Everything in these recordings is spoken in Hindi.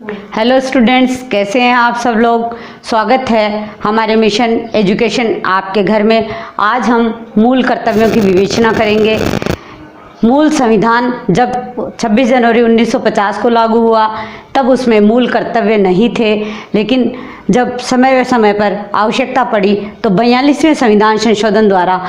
हेलो स्टूडेंट्स, कैसे हैं आप सब लोग। स्वागत है हमारे मिशन एजुकेशन आपके घर में। आज हम मूल कर्तव्यों की विवेचना करेंगे। मूल संविधान जब 26 जनवरी 1950 को लागू हुआ तब उसमें मूल कर्तव्य नहीं थे, लेकिन जब समय पर आवश्यकता पड़ी तो 42वें संविधान संशोधन द्वारा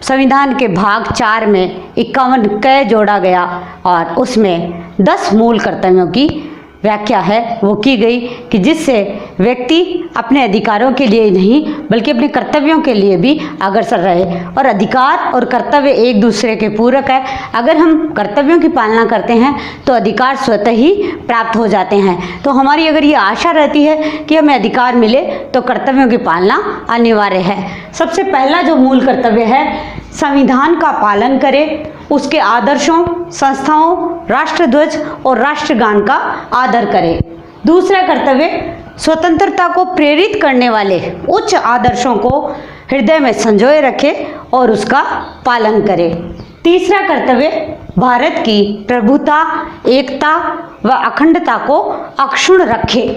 संविधान के भाग 4 में 51 क जोड़ा गया और उसमें 10 मूल कर्तव्यों की व्याख्या है वो की गई कि जिससे व्यक्ति अपने अधिकारों के लिए नहीं बल्कि अपने कर्तव्यों के लिए भी अग्रसर रहे। और अधिकार और कर्तव्य एक दूसरे के पूरक है। अगर हम कर्तव्यों की पालना करते हैं तो अधिकार स्वतः ही प्राप्त हो जाते हैं। तो हमारी अगर ये आशा रहती है कि हमें अधिकार मिले तो कर्तव्यों की पालना अनिवार्य है। सबसे पहला जो मूल कर्तव्य है, संविधान का पालन करें, उसके आदर्शों, संस्थाओं, राष्ट्रध्वज और राष्ट्रगान का आदर करें। दूसरा कर्तव्य, स्वतंत्रता को प्रेरित करने वाले उच्च आदर्शों को हृदय में संजोए रखें और उसका पालन करें। तीसरा कर्तव्य, भारत की प्रभुता, एकता व अखंडता को अक्षुण्ण रखें।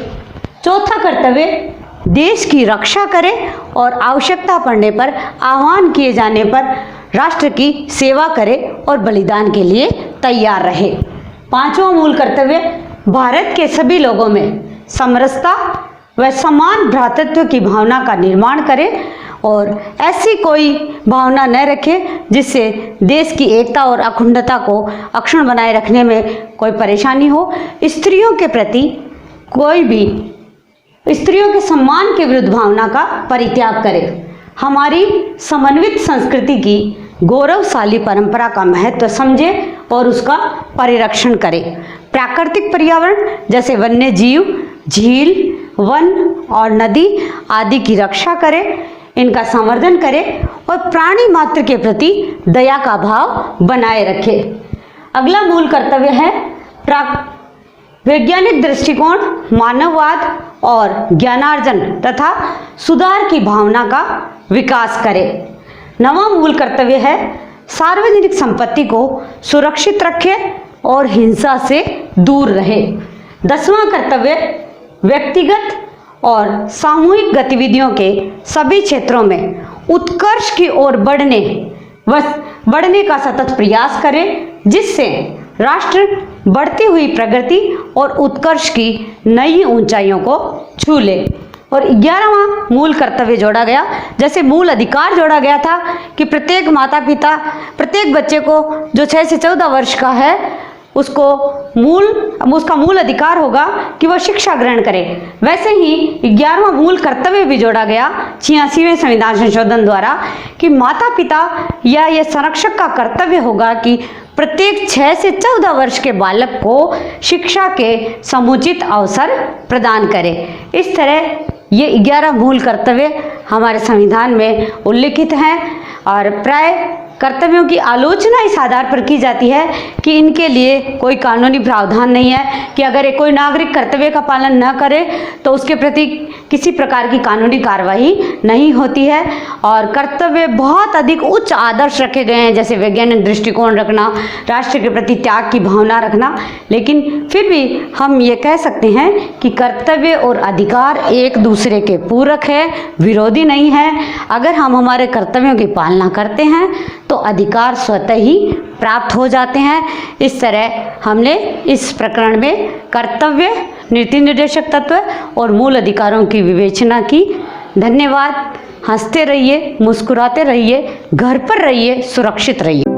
चौथा कर्तव्य, देश की रक्षा करें और आवश्यकता पड़ने पर आह्वान किए जाने पर राष्ट्र की सेवा करें और बलिदान के लिए तैयार रहे। पांचवा मूल कर्तव्य, भारत के सभी लोगों में समरसता व समान भ्रातृत्व की भावना का निर्माण करें और ऐसी कोई भावना न रखें जिससे देश की एकता और अखंडता को अक्षुण्ण बनाए रखने में कोई परेशानी हो। स्त्रियों के प्रति कोई भी स्त्रियों के सम्मान के विरुद्ध भावना का परित्याग करें। हमारी समन्वित संस्कृति की गौरवशाली परंपरा का महत्व समझे और उसका परिरक्षण करें। प्राकृतिक पर्यावरण जैसे वन्य जीव, झील, वन और नदी आदि की रक्षा करें, इनका संवर्धन करें और प्राणी मात्र के प्रति दया का भाव बनाए रखें। अगला मूल कर्तव्य है वैज्ञानिक दृष्टिकोण, मानववाद और ज्ञानार्जन तथा सुधार की भावना का विकास करें। नवा मूल कर्तव्य है, सार्वजनिक संपत्ति को सुरक्षित रखें और हिंसा से दूर रहे। 10वां कर्तव्य, व्यक्तिगत और सामूहिक गतिविधियों के सभी क्षेत्रों में उत्कर्ष की ओर बढ़ने का सतत प्रयास करें, जिससे राष्ट्र बढ़ती हुई प्रगति और उत्कर्ष की नई ऊंचाइयों को छू ले। और 11वां मूल कर्तव्य जोड़ा गया, जैसे मूल अधिकार जोड़ा गया था कि प्रत्येक माता पिता प्रत्येक बच्चे को जो 6 से 14 वर्ष का है उसका मूल अधिकार होगा कि वह शिक्षा ग्रहण करे। वैसे ही 11वां मूल कर्तव्य भी जोड़ा गया 86वें संविधान संशोधन द्वारा कि माता पिता या ये संरक्षक का कर्तव्य होगा कि प्रत्येक 6 से 14 वर्ष के बालक को शिक्षा के समुचित अवसर प्रदान करें। इस तरह ये 11 मूल कर्तव्य हमारे संविधान में उल्लिखित हैं और प्राय कर्तव्यों की आलोचना इस आधार पर की जाती है कि इनके लिए कोई कानूनी प्रावधान नहीं है कि अगर कोई नागरिक कर्तव्य का पालन न करे तो उसके प्रति किसी प्रकार की कानूनी कार्रवाई नहीं होती है। और कर्तव्य बहुत अधिक उच्च आदर्श रखे गए हैं, जैसे वैज्ञानिक दृष्टिकोण रखना, राष्ट्र के प्रति त्याग की भावना रखना। लेकिन फिर भी हम ये कह सकते हैं कि कर्तव्य और अधिकार एक दूसरे के पूरक है, विरोधी नहीं है। अगर हम हमारे कर्तव्यों की पालना करते हैं तो अधिकार स्वतः ही प्राप्त हो जाते हैं। इस तरह हमने इस प्रकरण में कर्तव्य, नीति निर्देशक तत्व और मूल अधिकारों की विवेचना की। धन्यवाद। हंसते रहिए, मुस्कुराते रहिए, घर पर रहिए, सुरक्षित रहिए।